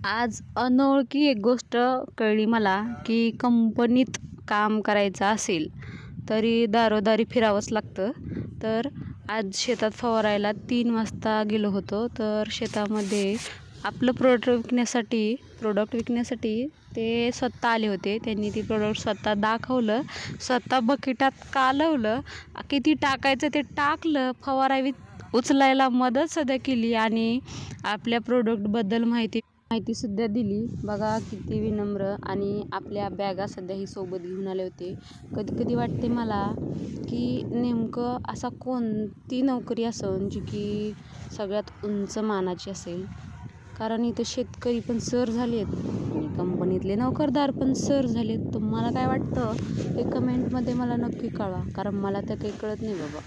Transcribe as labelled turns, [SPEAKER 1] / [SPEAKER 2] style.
[SPEAKER 1] आज अनोळखी एक गोष्ट कळली मला की कंपनीत काम करायचं असेल तरी दारोदारी फिरावंच लागतं. तर आज शेतात फवारायला 3 वाजता गेलो होतो. तर शेतामध्ये आपलं प्रोडक्ट विकण्यासाठी ते स्वतः आले होते. त्यांनी ती प्रोडक्ट स्वतः दाखवलं, स्वतः बकेटात कालवलं, किती टाकायचं ते टाकलं, उचलायला मदतसुद्धा केली आणि आपल्या प्रोडक्टबद्दल माहितीसुद्धा दिली. बघा किती विनम्र. आणि आपल्या बॅगा सध्याही सोबत घेऊन आले होते. कधी कधी वाटते मला की नेमकं असा कोणती नोकरी असेल जी की सगळ्यात उंच मानाची असेल. कारण इथं शेतकरी पण सर झाले आहेत आणि कंपनीतले नोकरदार पण सर झालेत. तुम्हाला काय वाटतं हे कमेंटमध्ये मला नक्की कळवा, कारण मला तर काही कळत नाही बाबा.